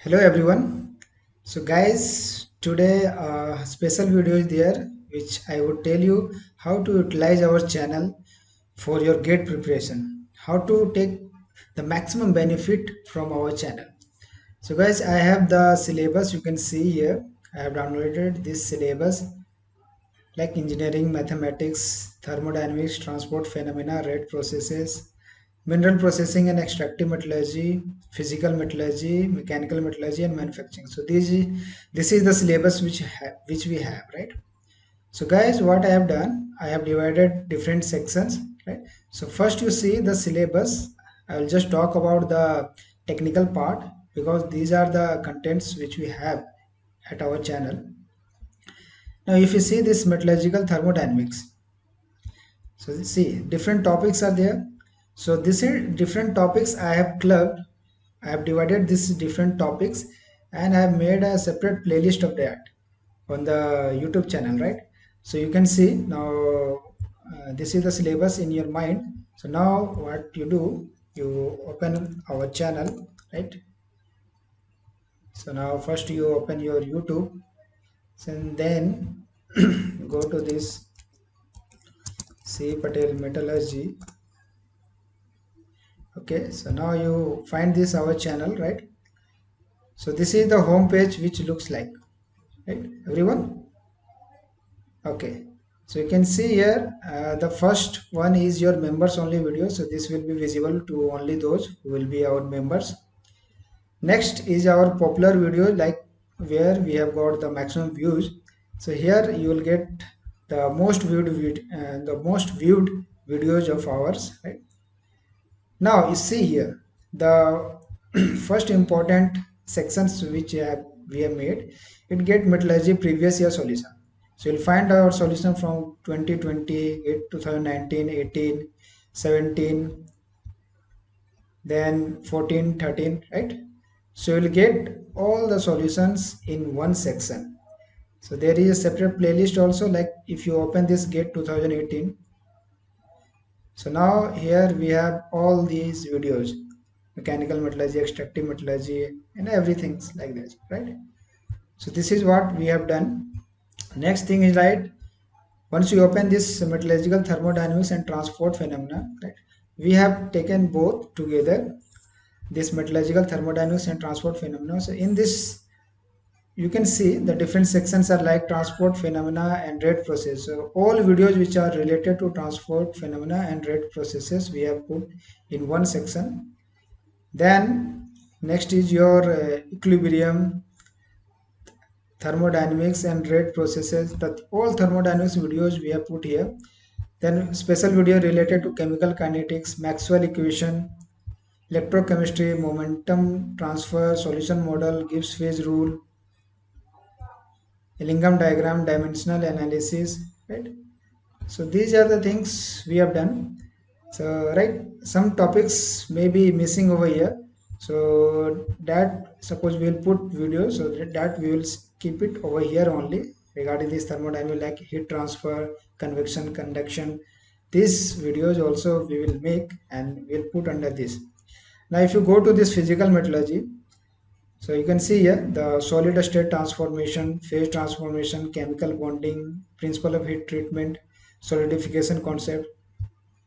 Hello everyone. So guys, today a special video is there which I would tell you how to utilize our channel for your gate preparation. How to take the maximum benefit from our channel. So guys, I have the syllabus you can see here. I have downloaded this syllabus like engineering, mathematics, thermodynamics, transport phenomena, rate processes, mineral processing and extractive metallurgy, physical metallurgy, mechanical metallurgy, and manufacturing. So this is the syllabus which we have, right? So guys, what I have done, I have divided different sections, right? So first you see the syllabus. I will just talk about the technical part because these are the contents which we have at our channel. Now, if you see this metallurgical thermodynamics, so see different topics are there. So this is different topics I have clubbed. I have divided these different topics and I have made a separate playlist of that on the YouTube channel, right? So you can see now this is the syllabus in your mind. So now what you do, you open our channel, right? So now first you open your YouTube and then go to this C Patel Metallurgy. Okay, so now you find this our channel, right? So this is the home page which looks like, right, everyone? Okay, so you can see here the first one is your members only video, so this will be visible to only those who will be our members. Next is our popular video, like where we have got the maximum views. So here you will get the most viewed videos of ours, right? Now you see here the first important sections which we have made. It get metallurgy previous year solution. So you'll find our solution from 2020, 2019, 18, 17, then 14, 13, right? So you'll get all the solutions in one section. So there is a separate playlist also, like if you open this gate 2018. So now here we have all these videos, mechanical metallurgy, extractive metallurgy, and everything like this, right? So this is what we have done. Next thing is, right, once you open this metallurgical thermodynamics and transport phenomena, right, we have taken both together, this metallurgical thermodynamics and transport phenomena. So in this you can see the different sections are like transport phenomena and rate process. So all videos which are related to transport phenomena and rate processes we have put in one section. Then next is your equilibrium, thermodynamics and rate processes. That all thermodynamics videos we have put here. Then special video related to chemical kinetics, Maxwell equation, electrochemistry, momentum transfer, solution model, Gibbs phase rule, Lingam diagram, dimensional analysis, right? So these are the things we have done. So right, some topics may be missing over here. So that suppose we will put video, so that we will keep it over here only regarding this thermodynamic, like heat transfer, convection, conduction. These videos also we will make and we'll put under this. Now if you go to this physical metallurgy, so you can see here the solid state transformation, phase transformation, chemical bonding, principle of heat treatment, solidification concept.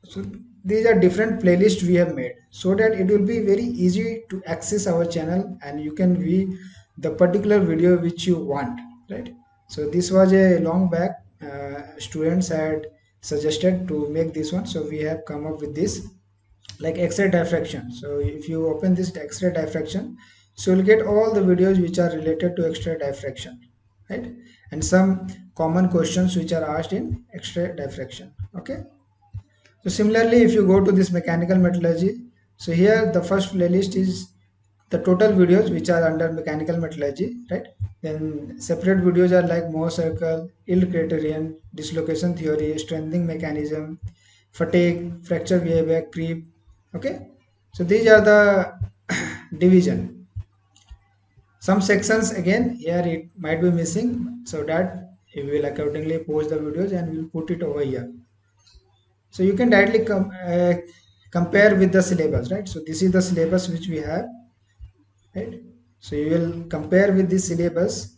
So these are different playlists we have made so that it will be very easy to access our channel and you can view the particular video which you want, right? So this was a long back, students had suggested to make this one, so we have come up with this, like X-ray diffraction. So if you open this X-ray diffraction, so you'll get all the videos which are related to X-ray diffraction, right? And some common questions which are asked in X-ray diffraction. Okay. So similarly, if you go to this mechanical metallurgy, so here the first playlist is the total videos which are under mechanical metallurgy, right? Then separate videos are like Mohr circle, yield criterion, dislocation theory, strengthening mechanism, fatigue, fracture behavior, creep. Okay, so these are the division. Some sections again here it might be missing, so that we will accordingly post the videos and we'll put it over here. So you can directly compare with the syllabus, right? So this is the syllabus which we have, right? So you will compare with the syllabus,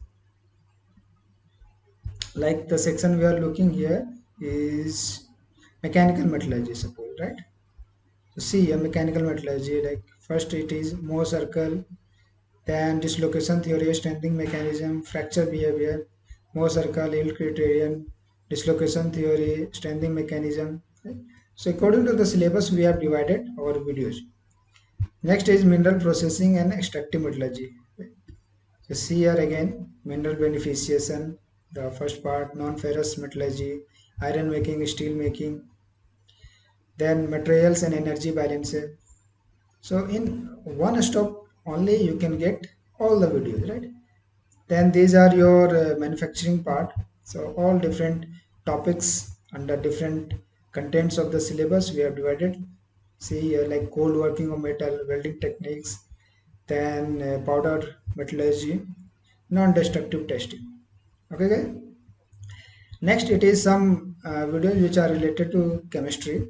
like the section we are looking here is mechanical metallurgy, suppose, right? So see a mechanical metallurgy, like first it is Mohr circle, then dislocation theory, strengthening mechanism, fracture behavior, Mohr circle, yield criterion, dislocation theory, strengthening mechanism. Right? So according to the syllabus, we have divided our videos. Next is mineral processing and extractive metallurgy. So see here again, mineral beneficiation, the first part, non-ferrous metallurgy, iron making, steel making, then materials and energy balance. So in one stop only you can get all the videos, right? Then these are your manufacturing part. So all different topics under different contents of the syllabus we have divided. See here like cold working of metal, welding techniques, then powder metallurgy, non-destructive testing. Okay, guys. Next, it is some videos which are related to chemistry.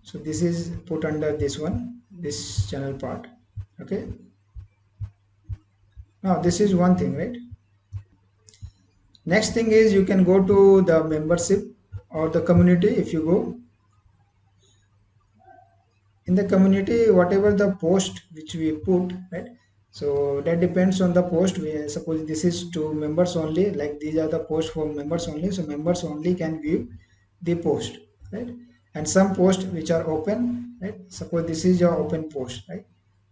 So this is put under this one, this channel part. Okay. Now this is one thing, right? Next thing is you can go to the membership or the community. If you go in the community, whatever the post which we put, right? So that depends on the post. We suppose this is to members only, like these are the posts for members only. So members only can view the post, right? And some posts which are open, right? Suppose this is your open post, right?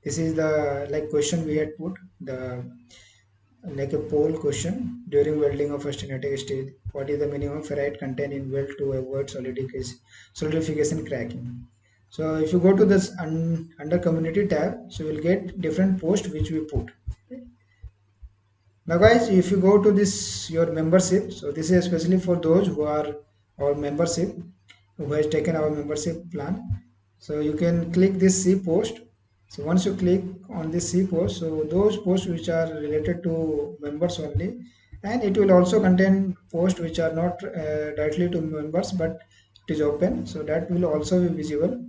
This is the like question we had put, the like a poll question during welding of a stenotic stage. What is the minimum ferrite content in weld to avoid solidification cracking? So if you go to this under community tab, so you will get different posts which we put. Now guys, if you go to this your membership, so this is especially for those who are our membership, who has taken our membership plan. So you can click this see post. So once you click on this see post, so those posts which are related to members only, and it will also contain posts which are not directly to members but it is open, so that will also be visible.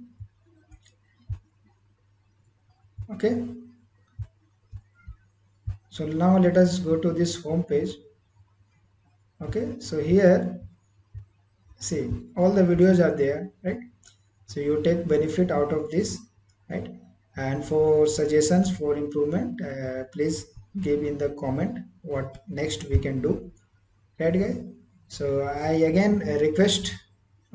Okay, so now let us go to this home page. Okay, so here see all the videos are there, right? So you take benefit out of this, right? And for suggestions for improvement, please give in the comment what next we can do, right guys? So I again request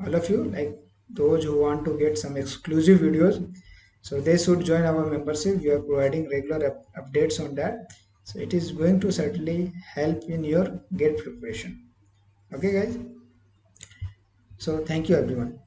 all of you, like those who want to get some exclusive videos, so they should join our membership. We are providing regular updates on that, so it is going to certainly help in your gate preparation. Okay guys, so thank you everyone.